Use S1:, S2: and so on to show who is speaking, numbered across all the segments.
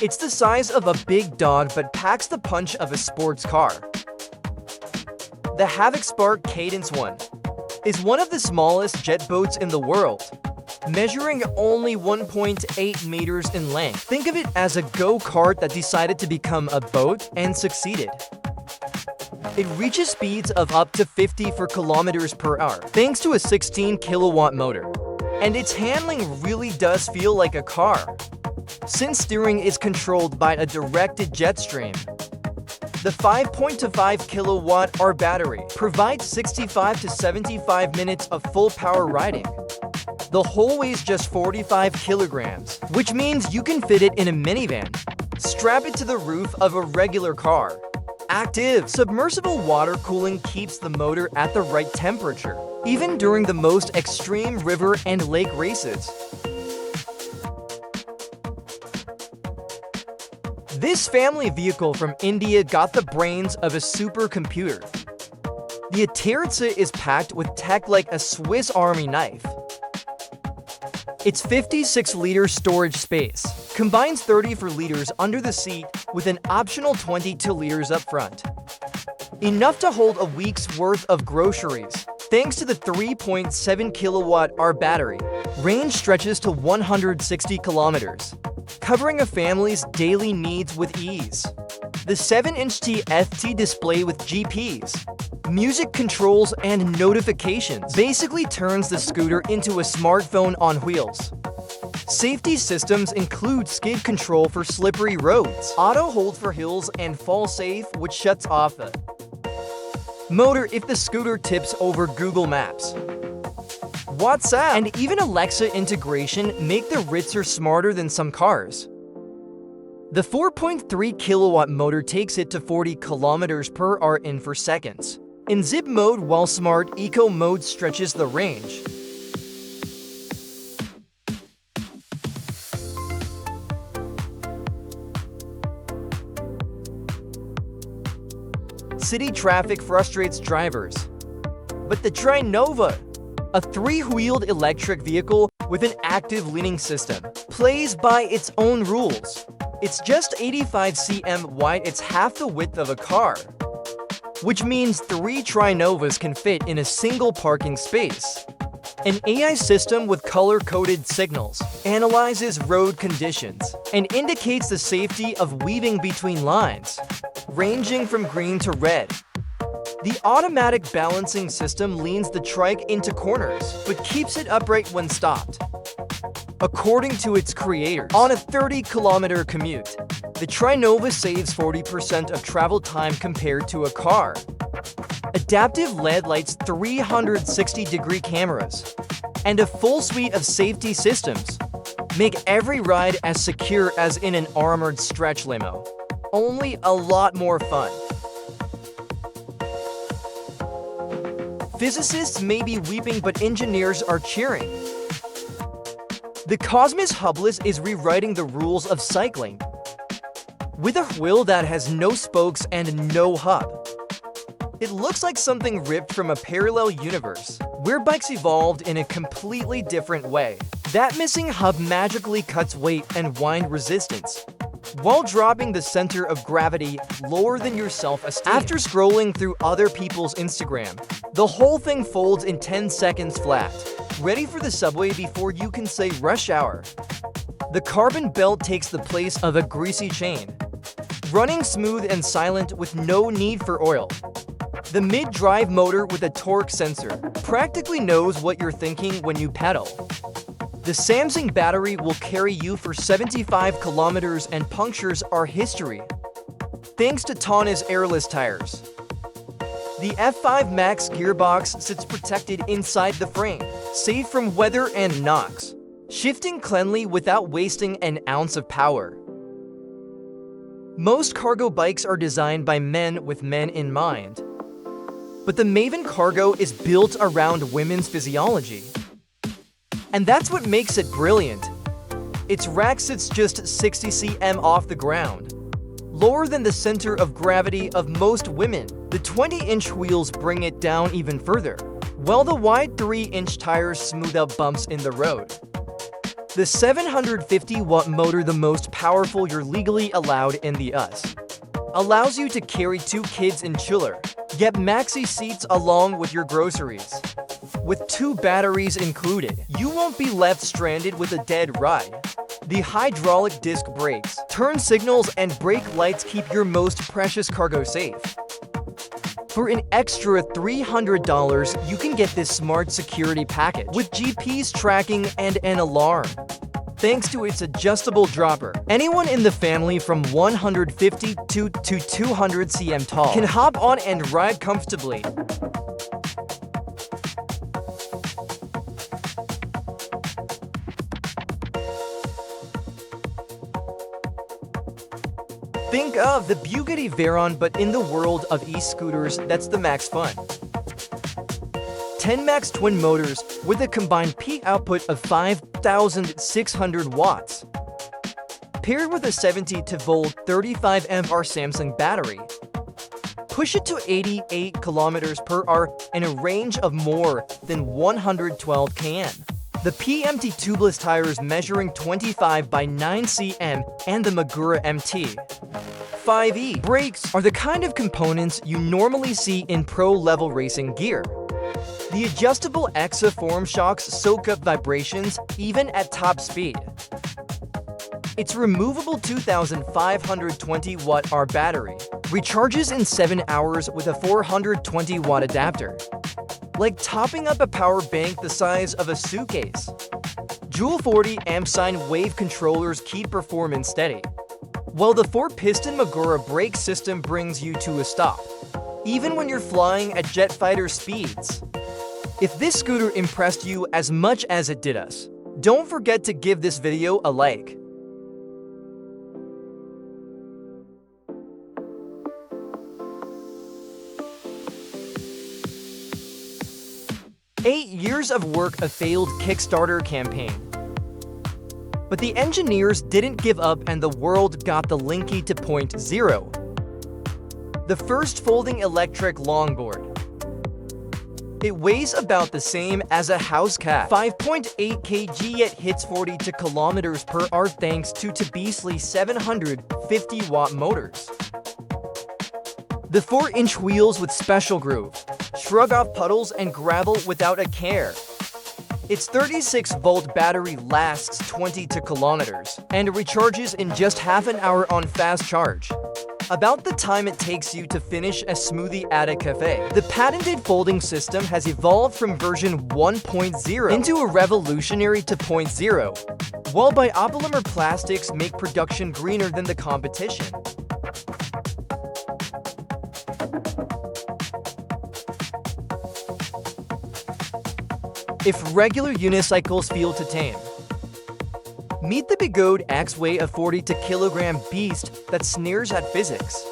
S1: It's the size of a big dog but packs the punch of a sports car. The Havoc Spark Cadence 1 is one of the smallest jet boats in the world, measuring only 1.8 meters in length. Think of it as a go-kart that decided to become a boat and succeeded. It reaches speeds of up to 54 kilometers per hour thanks to a 16-kilowatt motor. And its handling really does feel like a car, since steering is controlled by a directed jet stream. The 5.25 kilowatt-hour battery provides 65 to 75 minutes of full power riding. The hull weighs just 45 kilograms, which means you can fit it in a minivan. Strap it to the roof of a regular car. Active submersible water cooling keeps the motor at the right temperature, even during the most extreme river and lake races. This family vehicle from India got the brains of a supercomputer. The Iterza is packed with tech like a Swiss Army knife. Its 56-liter storage space combines 34 liters under the seat with an optional 22 liters up front. Enough to hold a week's worth of groceries. Thanks to the 3.7 kilowatt-hour battery, range stretches to 160 kilometers, covering a family's daily needs with ease. The 7-inch TFT display with GPS, music controls, and notifications basically turns the scooter into a smartphone on wheels. Safety systems include skid control for slippery roads, auto hold for hills, and fall safe, which shuts off the motor if the scooter tips over Google Maps. WhatsApp and even Alexa integration make the Ritzer smarter than some cars. The 4.3 kilowatt motor takes it to 40 kilometers per hour in 4 seconds. In zip mode, while smart eco mode stretches the range. City traffic frustrates drivers. But the Trinova, a 3-wheeled electric vehicle with an active leaning system, plays by its own rules. It's just 85 cm wide, it's half the width of a car, which means 3 Trinovas can fit in a single parking space. An AI system with color-coded signals analyzes road conditions and indicates the safety of weaving between lines, ranging from green to red. The automatic balancing system leans the trike into corners, but keeps it upright when stopped. According to its creators, on a 30-kilometer commute, the Trinova saves 40% of travel time compared to a car. Adaptive LED lights, 360-degree cameras, and a full suite of safety systems make every ride as secure as in an armored stretch limo, only a lot more fun. Physicists may be weeping, but engineers are cheering. The Cosmos Hubless is rewriting the rules of cycling. With a wheel that has no spokes and no hub, it looks like something ripped from a parallel universe, where bikes evolved in a completely different way. That missing hub magically cuts weight and wind resistance, while dropping the center of gravity lower than your self-esteem. After scrolling through other people's Instagram, the whole thing folds in 10 seconds flat, ready for the subway before you can say rush hour. The carbon belt takes the place of a greasy chain, running smooth and silent with no need for oil. The mid-drive motor with a torque sensor practically knows what you're thinking when you pedal. The Samsung battery will carry you for 75 kilometers and punctures are history, thanks to Tonna's airless tires. The F5 Max gearbox sits protected inside the frame, safe from weather and knocks, shifting cleanly without wasting an ounce of power. Most cargo bikes are designed by men with men in mind, but the Maven Cargo is built around women's physiology. And that's what makes it brilliant. Its rack sits just 60 cm off the ground, lower than the center of gravity of most women. The 20-inch wheels bring it down even further, while the wide 3-inch tires smooth out bumps in the road. The 750-watt motor, the most powerful you're legally allowed in the US, allows you to carry 2 kids in chiller, get maxi seats along with your groceries. With 2 batteries included, you won't be left stranded with a dead ride. The hydraulic disc brakes, turn signals, and brake lights keep your most precious cargo safe. For an extra $300, you can get this smart security package with GPS tracking and an alarm. Thanks to its adjustable dropper, anyone in the family from 150 to 200 cm tall can hop on and ride comfortably. Think of the Bugatti Veyron, but in the world of e-scooters, that's the max fun. 10 max twin motors with a combined peak output of 5,600 watts. Paired with a 72-volt 35 mAh Samsung battery. Push it to 88 kilometers per hour and a range of more than 112 km. The PMT tubeless tires measuring 25 by 9 cm and the Magura MT 5E brakes are the kind of components you normally see in pro-level racing gear. The adjustable EXA form shocks soak up vibrations even at top speed. Its removable 2,520-watt battery recharges in 7 hours with a 420-watt adapter. Like topping up a power bank the size of a suitcase. Dual 40 amp sine wave controllers keep performance steady, while the 4-piston Magura brake system brings you to a stop, even when you're flying at jet fighter speeds. If this scooter impressed you as much as it did us, don't forget to give this video a like. Eight years of work, a failed Kickstarter campaign. But the engineers didn't give up and the world got the Linky 2.0. The first folding electric longboard. It weighs about the same as a house cat, 5.8 kg, yet hits 42 kilometers per hour thanks to two beastly 750-watt motors. The 4-inch wheels with special groove shrug off puddles and gravel without a care. Its 36-volt battery lasts 22 kilometers and recharges in just half an hour on fast charge, about the time it takes you to finish a smoothie at a cafe. The patented folding system has evolved from version 1.0 into a revolutionary 2.0, while biopolymer plastics make production greener than the competition. If regular unicycles feel too tame, meet the Bigode X-Way, a 42-kilogram beast that sneers at physics.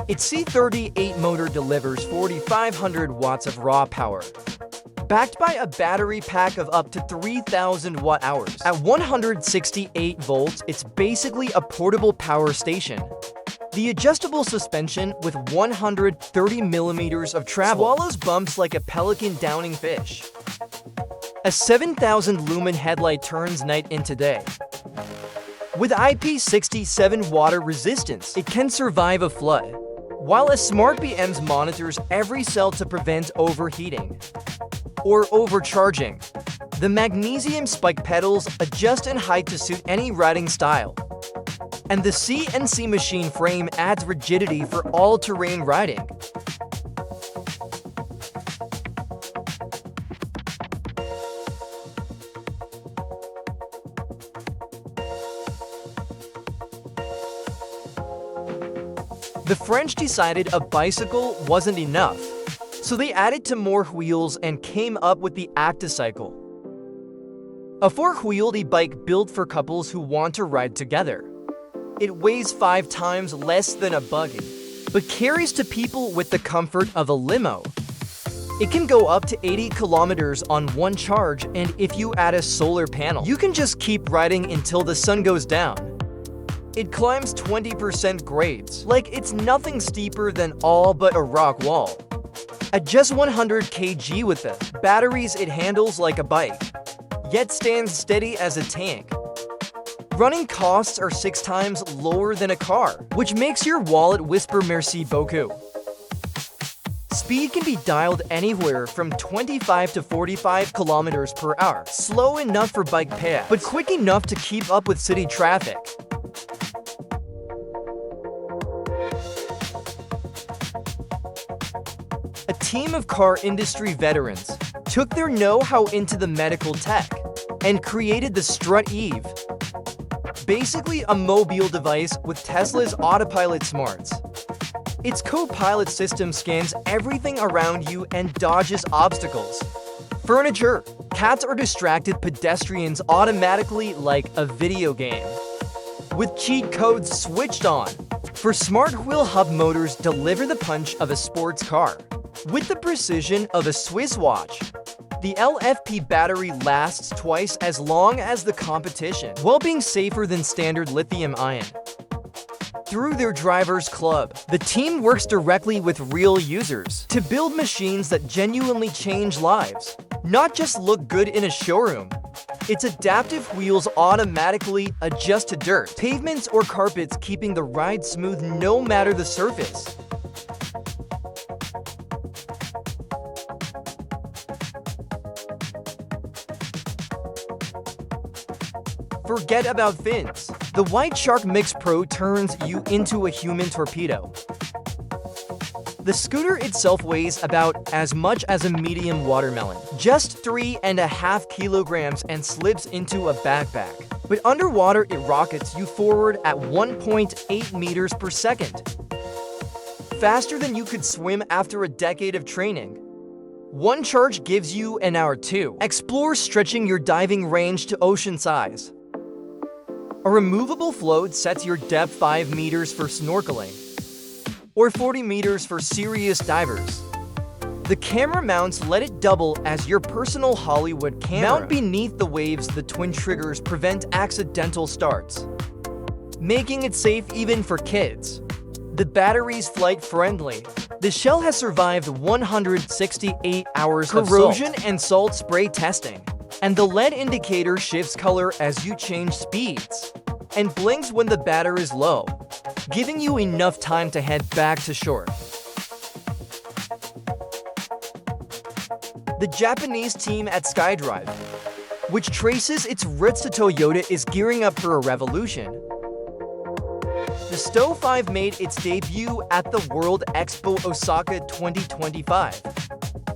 S1: Its C38 motor delivers 4,500 watts of raw power, backed by a battery pack of up to 3,000 watt-hours. At 168 volts, it's basically a portable power station. The adjustable suspension with 130 millimeters of travel swallows bumps like a pelican downing fish. A 7,000 lumen headlight turns night into day. With IP67 water resistance, it can survive a flood, while a smart BMS monitors every cell to prevent overheating or overcharging. The magnesium spike pedals adjust in height to suit any riding style. And the CNC machine frame adds rigidity for all-terrain riding. The French decided a bicycle wasn't enough, so they added to more wheels and came up with the Acticycle, a 4-wheeled e-bike built for couples who want to ride together. It weighs 5 times less than a buggy, but carries to people with the comfort of a limo. It can go up to 80 kilometers on one charge, and if you add a solar panel, you can just keep riding until the sun goes down. It climbs 20% grades, like it's nothing steeper than all but a rock wall. At just 100 kg with the batteries, it handles like a bike. yet stands steady as a tank. Running costs are 6 times lower than a car, which makes your wallet whisper merci beaucoup. Speed can be dialed anywhere from 25 to 45 kilometers per hour, slow enough for bike paths, but quick enough to keep up with city traffic. A team of car industry veterans took their know-how into the medical tech and created the Strut Eve. Basically a mobile device with Tesla's autopilot smarts. Its co-pilot system scans everything around you and dodges obstacles. Furniture, cats or distracted pedestrians automatically like a video game. With cheat codes switched on. For smart wheel hub motors deliver the punch of a sports car. With the precision of a Swiss watch. The LFP battery lasts twice as long as the competition, while being safer than standard lithium-ion. Through their drivers club, the team works directly with real users to build machines that genuinely change lives, not just look good in a showroom. Its adaptive wheels automatically adjust to dirt, pavements, or carpets, keeping the ride smooth no matter the surface. Forget about fins. The White Shark Mix Pro turns you into a human torpedo. The scooter itself weighs about as much as a medium watermelon, just 3.5 kilograms, and slips into a backpack. But underwater, it rockets you forward at 1.8 meters per second. Faster than you could swim after a decade of training. One charge gives you an hour to explore, stretching your diving range to ocean size. A removable float sets your depth 5 meters for snorkeling, or 40 meters for serious divers. The camera mounts let it double as your personal Hollywood camera. Mount beneath the waves, the twin triggers prevent accidental starts, making it safe even for kids. The battery's flight-friendly. The shell has survived 168 hours corrosion and salt spray testing. And the LED indicator shifts color as you change speeds and blinks when the battery is low, giving you enough time to head back to shore. The Japanese team at SkyDrive, which traces its roots to Toyota, is gearing up for a revolution. The STO 5 made its debut at the World Expo Osaka 2025.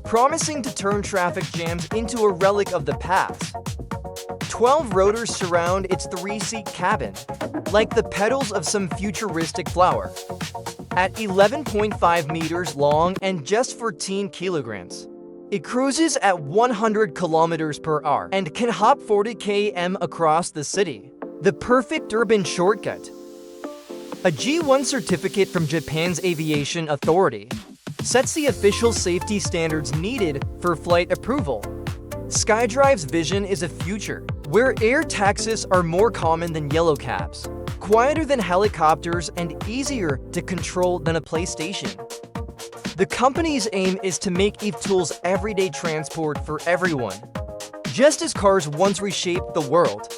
S1: Promising to turn traffic jams into a relic of the past. 12 rotors surround its 3-seat cabin, like the petals of some futuristic flower. At 11.5 meters long and just 14 kilograms, it cruises at 100 kilometers per hour and can hop 40 km across the city. The perfect urban shortcut. A G1 certificate from Japan's Aviation Authority sets the official safety standards needed for flight approval. SkyDrive's vision is a future where air taxis are more common than yellow cabs, quieter than helicopters, and easier to control than a PlayStation. The company's aim is to make eVTOLs everyday transport for everyone. Just as cars once reshaped the world,